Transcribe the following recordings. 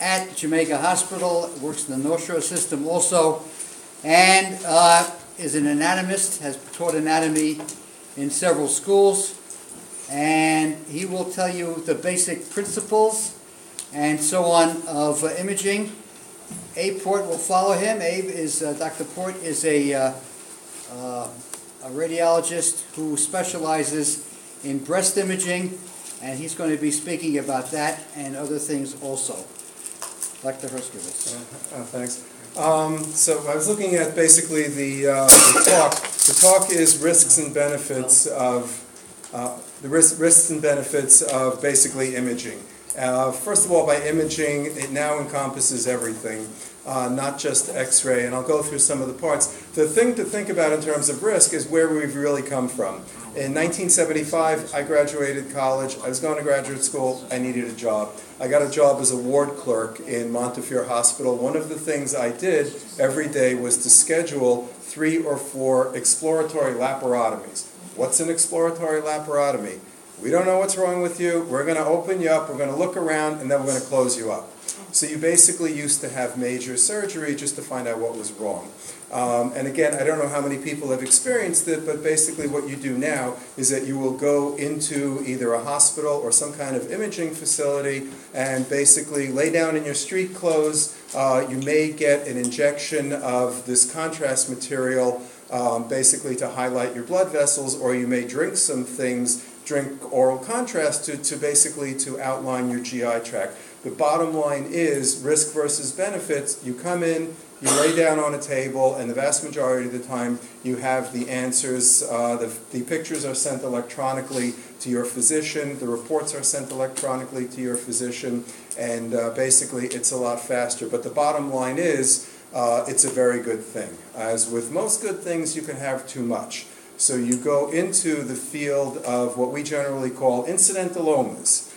at Jamaica Hospital, works in the North Shore system also, and is an anatomist, has taught anatomy in several schools, and he will tell you the basic principles and so on of imaging. Abe Port will follow him. Dr. Port is a radiologist who specializes in breast imaging, and he's going to be speaking about that and other things also. Dr. Hershkovitz. Thanks. So I was looking at basically the talk. The talk is risks and benefits of basically imaging. First of all, by imaging, it now encompasses everything, not just X-ray, and I'll go through some of the parts. The thing to think about in terms of risk is where we've really come from. In 1975, I graduated college. I was going to graduate school. I needed a job. I got a job as a ward clerk in Montefiore Hospital. One of the things I did every day was to schedule 3 or 4 exploratory laparotomies. What's an exploratory laparotomy? We don't know what's wrong with you. We're going to open you up. We're going to look around, and then we're going to close you up. So you basically used to have major surgery just to find out what was wrong. And again, I don't know how many people have experienced it, but basically what you do now is that you will go into either a hospital or some kind of imaging facility and basically lay down in your street clothes. You may get an injection of this contrast material basically to highlight your blood vessels, or you may drink some things, drink oral contrast to basically to outline your GI tract. The bottom line is risk versus benefits. You come in, you lay down on a table, and the vast majority of the time you have the answers. The pictures are sent electronically to your physician. The reports are sent electronically to your physician, and basically it's a lot faster. But the bottom line is it's a very good thing. As with most good things, you can have too much. So you go into the field of what we generally call incidentalomas.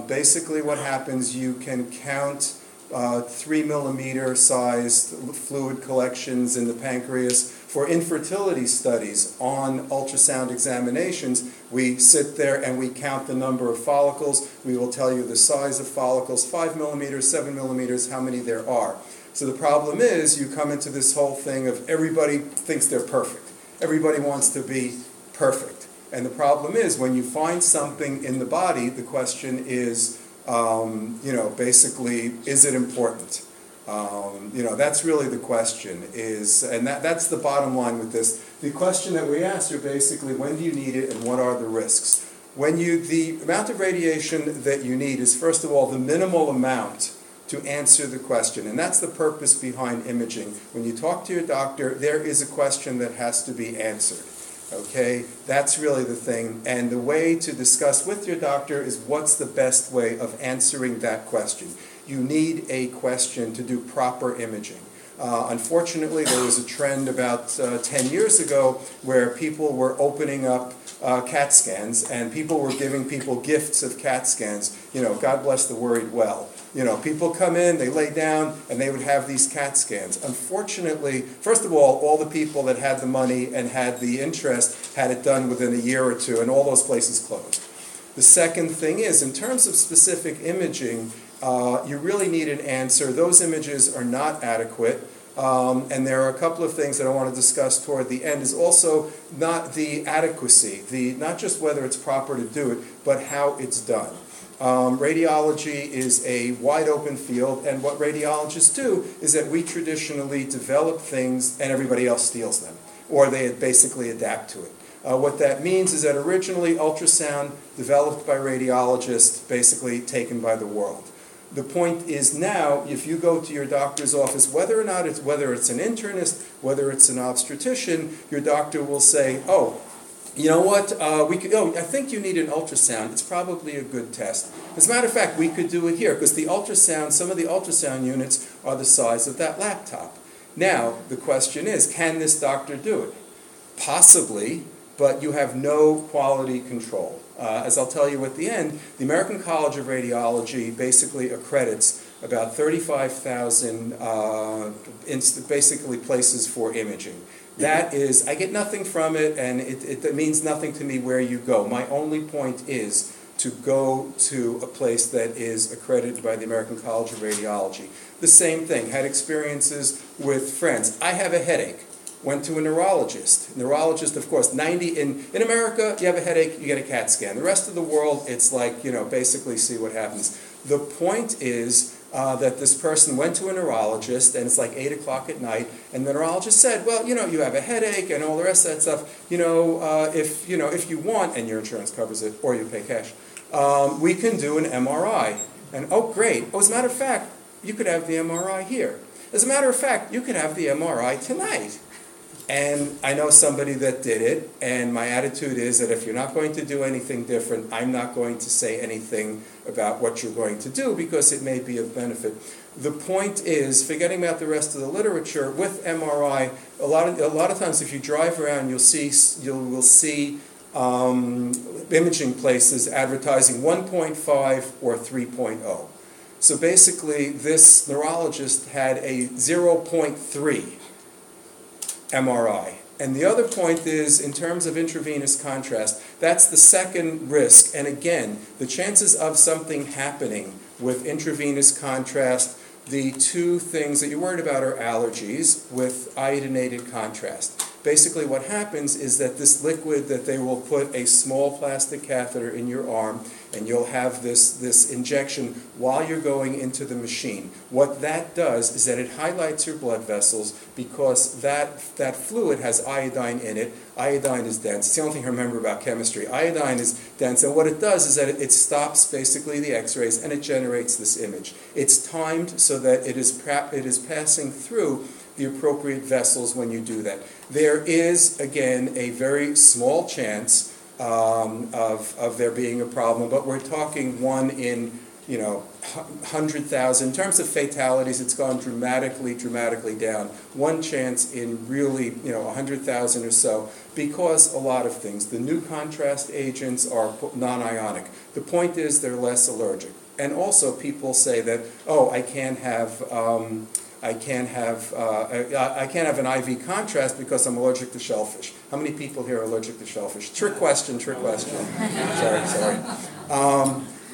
Basically what happens, you can count 3 millimeter sized fluid collections in the pancreas. For infertility studies on ultrasound examinations, we sit there and we count the number of follicles. We will tell you the size of follicles, 5 millimeters, 7 millimeters, how many there are. So the problem is you come into this whole thing of everybody thinks they're perfect. Everybody wants to be perfect. And the problem is when you find something in the body, the question is, basically, is it important? That's really the question. And that's the bottom line with this. The question that we ask are basically, when do you need it and what are the risks? The amount of radiation that you need is, first of all, the minimal amount to answer the question. And that's the purpose behind imaging. When you talk to your doctor, there is a question that has to be answered. Okay? That's really the thing. And the way to discuss with your doctor is what's the best way of answering that question. You need a question to do proper imaging. Unfortunately, there was a trend about 10 years ago where people were opening up CAT scans, and people were giving people gifts of CAT scans. God bless the worried well. People come in, they lay down, and they would have these CAT scans. Unfortunately, first of all the people that had the money and had the interest had it done within a year or two, and all those places closed. The second thing is, in terms of specific imaging, you really need an answer. Those images are not adequate. And there are a couple of things that I want to discuss toward the end, is also not the adequacy, not just whether it's proper to do it, but how it's done. Radiology is a wide open field, and what radiologists do is that we traditionally develop things and everybody else steals them, or they basically adapt to it. What that means is that originally ultrasound developed by radiologists, basically taken by the world. The point is now, if you go to your doctor's office, whether it's an internist, whether it's an obstetrician, your doctor will say, "Oh, you know what? I think you need an ultrasound. It's probably a good test. As a matter of fact, we could do it here because some of the ultrasound units are the size of that laptop." Now, the question is, can this doctor do it? Possibly, but you have no quality control. As I'll tell you at the end, the American College of Radiology basically accredits about 35,000 basically places for imaging. That is, I get nothing from it, and it means nothing to me where you go. My only point is, to go to a place that is accredited by the American College of Radiology. The same thing, had experiences with friends. I have a headache. Went to a neurologist. Neurologist, of course, in America, you have a headache, you get a CAT scan. The rest of the world, it's like, basically see what happens. The point is that this person went to a neurologist, and it's like 8 o'clock at night, and the neurologist said, well, you have a headache and all the rest of that stuff. If you want, and your insurance covers it, or you pay cash, we can do an MRI. And oh, great. Oh, as a matter of fact, you could have the MRI here. As a matter of fact, you could have the MRI tonight. And I know somebody that did it, and my attitude is that if you're not going to do anything different, I'm not going to say anything about what you're going to do because it may be of benefit. The point is, forgetting about the rest of the literature, with MRI, a lot of times if you drive around, you will see imaging places advertising 1.5 or 3.0. So basically, this neurologist had a 0.3 MRI. And the other point is, in terms of intravenous contrast, that's the second risk. And again, the chances of something happening with intravenous contrast, the two things that you're worried about are allergies with iodinated contrast. Basically what happens is that this liquid, that they will put a small plastic catheter in your arm, and you'll have this injection while you're going into the machine. What that does is that it highlights your blood vessels because that fluid has iodine in it. Iodine is dense. It's the only thing I remember about chemistry. Iodine is dense, and what it does is that it stops basically the x-rays, and it generates this image. It's timed so that it is passing through the appropriate vessels when you do that. There is, again, a very small chance of there being a problem, but we're talking 1 in 100,000. In terms of fatalities, it's gone dramatically down. One chance in really 100,000 or so, because a lot of things. The new contrast agents are non-ionic. The point is they're less allergic. And also people say that, oh, I can't have an IV contrast because I'm allergic to shellfish. How many people here are allergic to shellfish? Trick question. sorry.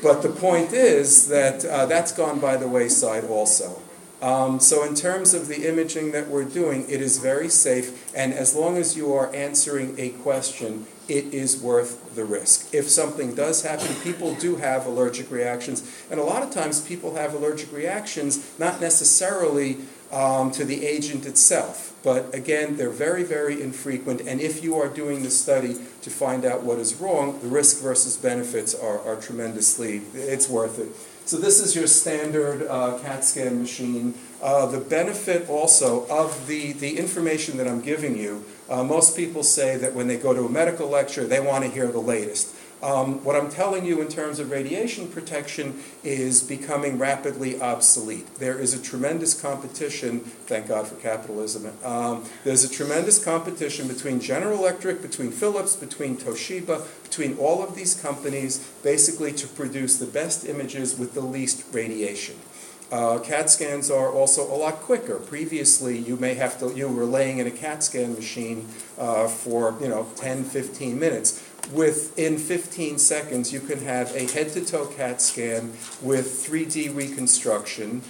But the point is that that's gone by the wayside also. So in terms of the imaging that we're doing, it is very safe, and as long as you are answering a question, it is worth the risk. If something does happen, people do have allergic reactions, and a lot of times people have allergic reactions not necessarily to the agent itself, but again, they're very infrequent, and if you are doing the study to find out what is wrong, the risk versus benefits are tremendously, it's worth it. So this is your standard CAT scan machine. The benefit also of the information that I'm giving you, most people say that when they go to a medical lecture, they want to hear the latest. What I'm telling you in terms of radiation protection is becoming rapidly obsolete. There is a tremendous competition, thank God for capitalism, there's a tremendous competition between General Electric, between Philips, between Toshiba, between all of these companies, basically to produce the best images with the least radiation. CAT scans are also a lot quicker. Previously, you were laying in a CAT scan machine for 10, 15 minutes. Within 15 seconds, you can have a head-to-toe CAT scan with 3D reconstruction.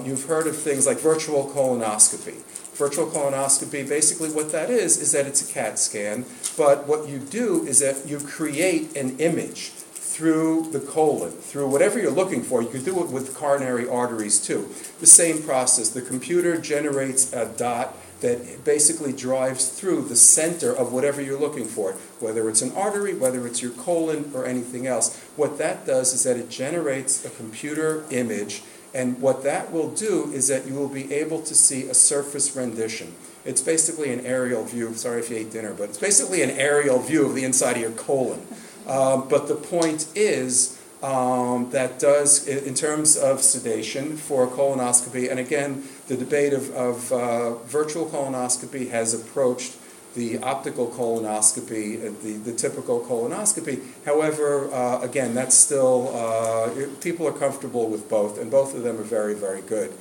You've heard of things like virtual colonoscopy. Virtual colonoscopy, basically what that is that it's a CAT scan, but what you do is that you create an image through the colon, through whatever you're looking for. You can do it with coronary arteries too. The same process. The computer generates a dot that basically drives through the center of whatever you're looking for, whether it's an artery, whether it's your colon, or anything else. What that does is that it generates a computer image, and what that will do is that you will be able to see a surface rendition. It's basically an aerial view. Sorry if you ate dinner, but it's basically an aerial view of the inside of your colon. But the point is that does, in terms of sedation for colonoscopy, and again, the debate of virtual colonoscopy has approached the optical colonoscopy, the typical colonoscopy. However, again, that's still, people are comfortable with both, and both of them are very good.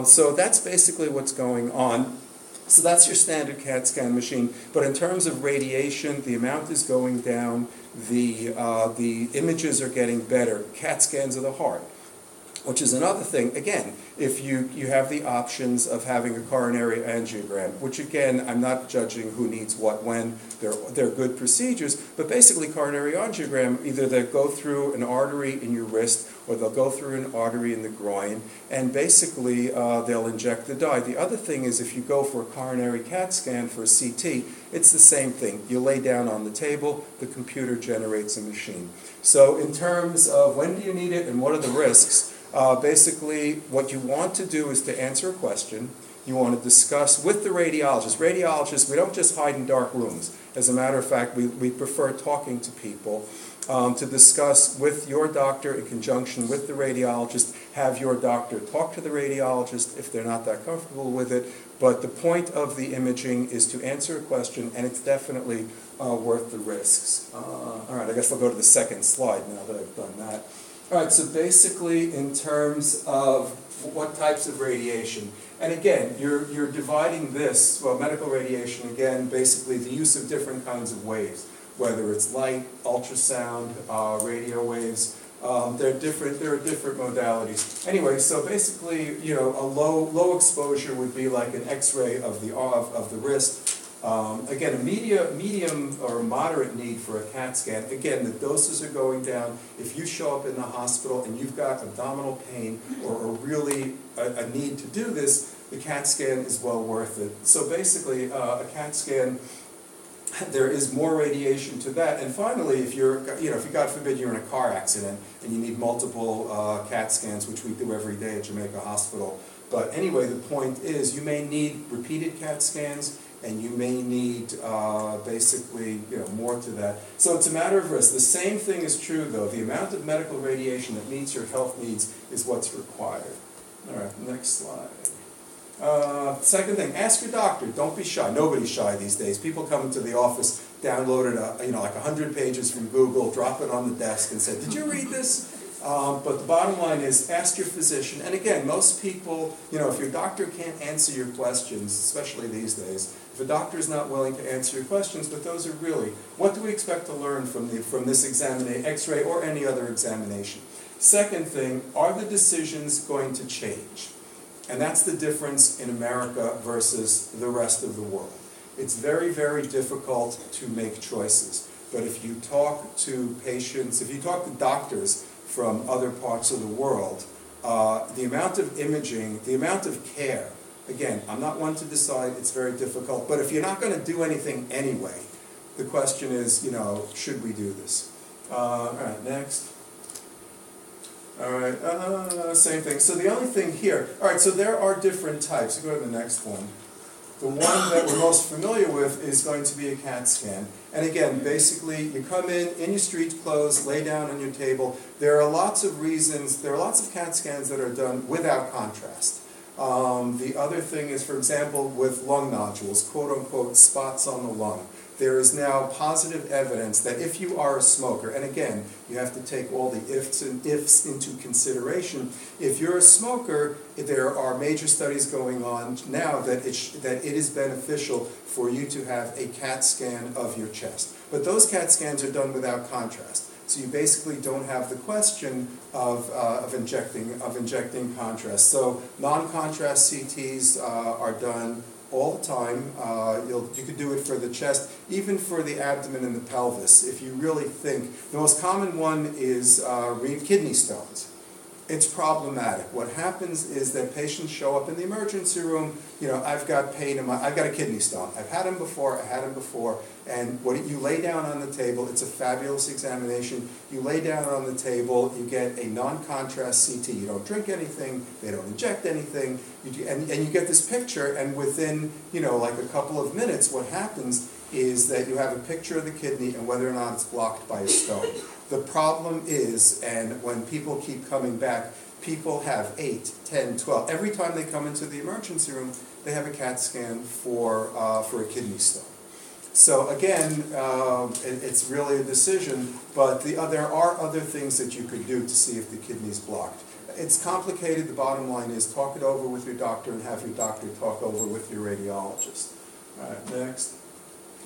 So that's basically what's going on. So that's your standard CAT scan machine. But in terms of radiation, the amount is going down, the images are getting better. CAT scans of the heart, which is another thing. Again, if you have the options of having a coronary angiogram, which again, I'm not judging who needs what when, they're good procedures, but basically coronary angiogram, either they go through an artery in your wrist or they'll go through an artery in the groin, and basically they'll inject the dye. The other thing is if you go for a coronary CAT scan for a CT, it's the same thing. You lay down on the table, the computer generates a machine. So in terms of when do you need it and what are the risks, basically, what you want to do is to answer a question. You want to discuss with the radiologist. Radiologists, we don't just hide in dark rooms. As a matter of fact, we prefer talking to people, to discuss with your doctor in conjunction with the radiologist. Have your doctor talk to the radiologist if they're not that comfortable with it. But the point of the imaging is to answer a question, and it's definitely worth the risks. All right, I guess I'll go to the second slide now that I've done that. All right, so basically in terms of what types of radiation, and again, you're dividing this, well, medical radiation, again, basically the use of different kinds of waves, whether it's light, ultrasound, radio waves, there are different modalities. Anyway, so basically, you know, a low exposure would be like an X-ray of the wrist. Again, a medium or moderate need for a CAT scan. Again, the doses are going down. If you show up in the hospital and you've got abdominal pain or really a need to do this, the CAT scan is well worth it. So basically, a CAT scan, there is more radiation to that. And finally, if if God forbid you're in a car accident and you need multiple CAT scans, which we do every day at Jamaica Hospital. But anyway, the point is you may need repeated CAT scans, and you may need basically more to that. So it's a matter of risk. The same thing is true though. The amount of medical radiation that meets your health needs is what's required. All right, next slide. Second thing, ask your doctor. Don't be shy. Nobody's shy these days. People come into the office, downloaded like 100 pages from Google, drop it on the desk and say, "Did you read this?" But the bottom line is ask your physician. And again, most people, if your doctor can't answer your questions, especially these days, if a doctor is not willing to answer your questions, but those are really, what do we expect to learn from this examination, X-ray or any other examination? Second thing, are the decisions going to change? And that's the difference in America versus the rest of the world. It's very, very difficult to make choices. But if you talk to patients, if you talk to doctors from other parts of the world, the amount of imaging, the amount of care, again, I'm not one to decide, it's very difficult, but if you're not going to do anything anyway, the question is, should we do this? All right, next. All right, same thing. So the only thing here, all right, so there are different types. Go to the next one. The one that we're most familiar with is going to be a CAT scan. And again, basically, you come in your street clothes, lay down on your table. There are lots of reasons, there are lots of CAT scans that are done without contrast. The other thing is, for example, with lung nodules, quote-unquote spots on the lung. There is now positive evidence that if you are a smoker, and again, you have to take all the ifs and ifs into consideration. If you're a smoker, there are major studies going on now that it is beneficial for you to have a CAT scan of your chest. But those CAT scans are done without contrast. So you basically don't have the question of injecting contrast. So non-contrast CTs are done all the time. You could do it for the chest, even for the abdomen and the pelvis. If you really think, the most common one is kidney stones. It's problematic. What happens is that patients show up in the emergency room, I've got pain I've got a kidney stone. I've had them before, and you lay down on the table, it's a fabulous examination. You lay down on the table, you get a non-contrast CT. You don't drink anything, they don't inject anything, and you get this picture, and within, like a couple of minutes, what happens is that you have a picture of the kidney and whether or not it's blocked by a stone. The problem is, and when people keep coming back, people have 8, 10, 12. Every time they come into the emergency room, they have a CAT scan for a kidney stone. So again, it's really a decision, but there are other things that you could do to see if the kidney's blocked. it's complicated. The bottom line is talk it over with your doctor and have your doctor talk over with your radiologist. All right, next.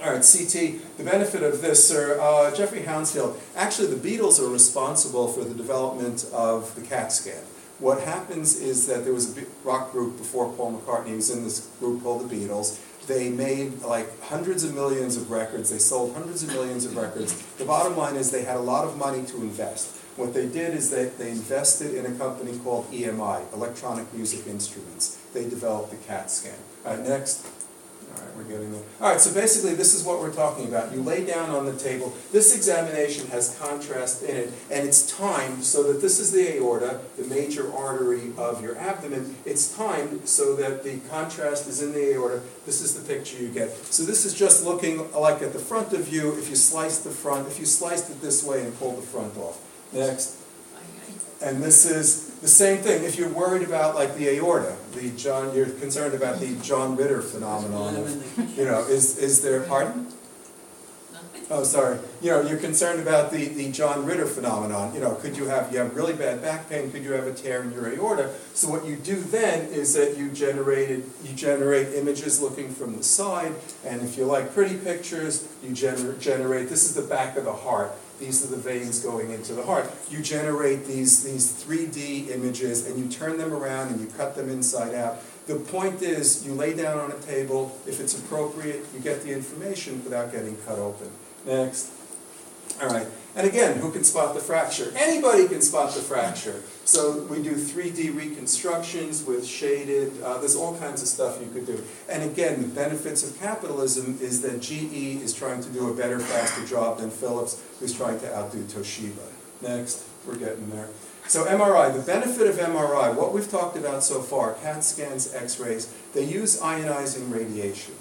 All right, CT, the benefit of this, Sir Jeffrey Hounsfield, actually the Beatles are responsible for the development of the CAT scan. What happens is that there was a rock group before Paul McCartney was in this group called the Beatles. They made like hundreds of millions of records. They sold hundreds of millions of records. The bottom line is they had a lot of money to invest. What they did is they invested in a company called EMI, Electronic Music Instruments. They developed the CAT scan. All right, next. All right, we're getting there. All right, so basically this is what we're talking about. You lay down on the table. This examination has contrast in it, and it's timed so that this is the aorta, the major artery of your abdomen. It's timed so that the contrast is in the aorta. This is the picture you get. So this is just looking like at the front of you if you slice the front, if you sliced it this way and pulled the front off. Next. And this is the same thing. If you're worried about like the aorta, you're concerned about the John Ritter phenomenon. Is there, pardon? Oh, sorry. You're concerned about the John Ritter phenomenon. Could you have really bad back pain? Could you have a tear in your aorta? So what you do then is that you generate images looking from the side, and if you like pretty pictures, you generate. This is the back of the heart. These are the veins going into the heart. You generate these 3D images, and you turn them around, and you cut them inside out. The point is, you lay down on a table. If it's appropriate, you get the information without getting cut open. Next. All right. And again, who can spot the fracture? Anybody can spot the fracture. So we do 3D reconstructions with shaded, there's all kinds of stuff you could do. And again, the benefits of capitalism is that GE is trying to do a better, faster job than Philips, who's trying to outdo Toshiba. Next, we're getting there. So MRI, the benefit of MRI, what we've talked about so far, CAT scans, X-rays, they use ionizing radiation.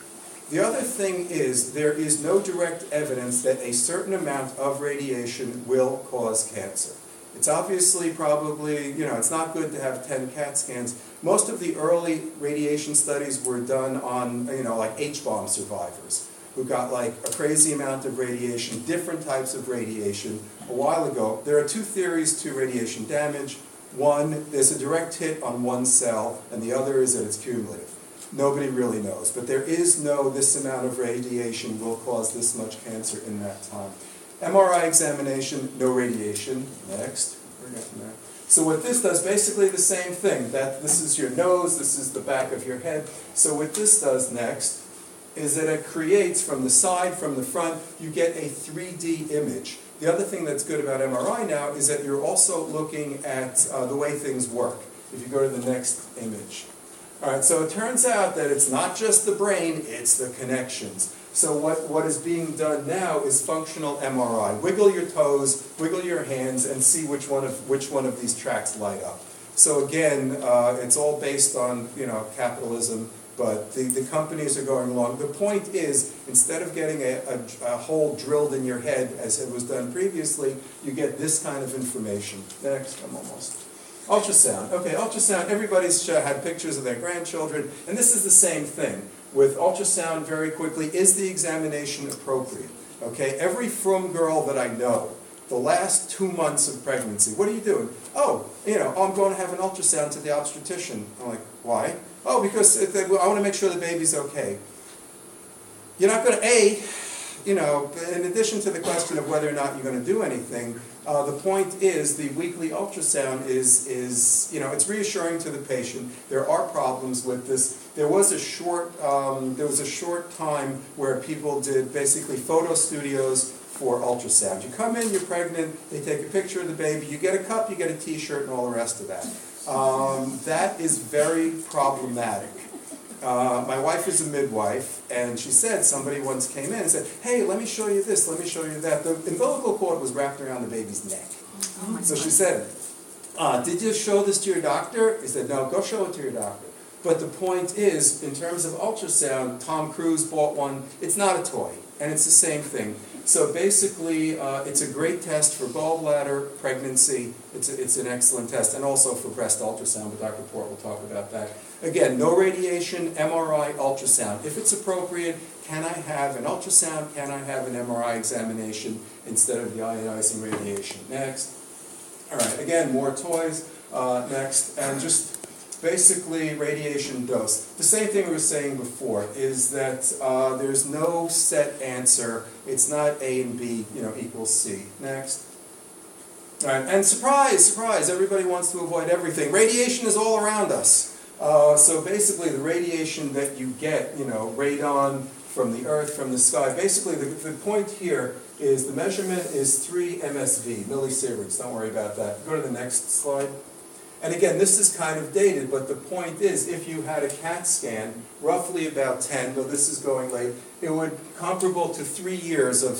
The other thing is there is no direct evidence that a certain amount of radiation will cause cancer. It's obviously probably, it's not good to have 10 CAT scans. Most of the early radiation studies were done on, like H-bomb survivors who got like a crazy amount of radiation, different types of radiation a while ago. There are two theories to radiation damage. One, there's a direct hit on one cell, and the other is that it's cumulative. Nobody really knows, but there is no this amount of radiation will cause this much cancer in that time. MRI examination, no radiation. Next. We're getting there. So what this does, basically the same thing. This is your nose, this is the back of your head. So what this does next is that it creates from the side, from the front, you get a 3D image. The other thing that's good about MRI now is that you're also looking at the way things work. If you go to the next image. All right, so it turns out that it's not just the brain, it's the connections. So what is being done now is functional MRI. Wiggle your toes, wiggle your hands, and see which one of these tracks light up. So again, it's all based on capitalism, but the companies are going along. The point is, instead of getting a hole drilled in your head as it was done previously, you get this kind of information. Next, I'm almost. Ultrasound. Okay, ultrasound, everybody's had pictures of their grandchildren, and this is the same thing. With ultrasound, very quickly, is the examination appropriate? Okay, every frum girl that I know, the last 2 months of pregnancy, what are you doing? Oh, I'm going to have an ultrasound to the obstetrician. I'm like, why? Oh, because I want to make sure the baby's okay. You're not going to, in addition to the question of whether or not you're going to do anything, the point is the weekly ultrasound is it's reassuring to the patient. There are problems with this. There was a short time where people did basically photo studios for ultrasound. You come in, you're pregnant, they take a picture of the baby, you get a cup, you get a t-shirt, and all the rest of that. That is very problematic. My wife is a midwife, and she said somebody once came in and said, hey, let me show you this, let me show you that. The umbilical cord was wrapped around the baby's neck. So she said, did you show this to your doctor? He said, no, go show it to your doctor. But the point is, in terms of ultrasound, Tom Cruise bought one. It's not a toy, and it's the same thing. So basically, it's a great test for gallbladder, pregnancy. It's an excellent test, and also for breast ultrasound, but Dr. Port will talk about that. Again, no radiation, MRI, ultrasound. If it's appropriate, can I have an ultrasound? Can I have an MRI examination instead of the ionizing radiation? Next. All right, again, more toys. Next, and just basically radiation dose. The same thing we were saying before is that there's no set answer. It's not A and B, equals C. Next. All right, and surprise, surprise, everybody wants to avoid everything. Radiation is all around us. So basically the radiation that you get, radon from the earth, from the sky, basically the point here is the measurement is 3 MSV, millisieverts. Don't worry about that. Go to the next slide. And again, this is kind of dated, but the point is, if you had a CAT scan, roughly about 10, though this is going late, it would comparable to 3 years of,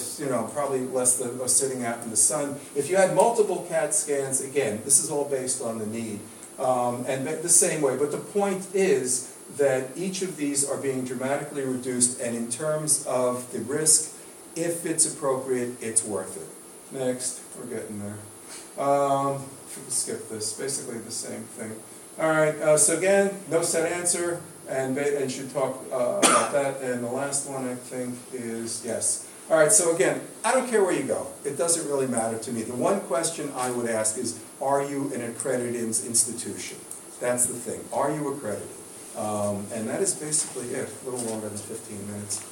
probably less than of sitting out in the sun. If you had multiple CAT scans, again, this is all based on the need, and the same way. But the point is that each of these are being dramatically reduced, and in terms of the risk, if it's appropriate, it's worth it. Next, we're getting there. Skip this, basically the same thing. All right, so again, no set answer, and should talk about that. And the last one, I think, is yes. All right, so again, I don't care where you go. It doesn't really matter to me. The one question I would ask is, are you an accredited institution? That's the thing. Are you accredited? And that is basically it. A little longer than 15 minutes.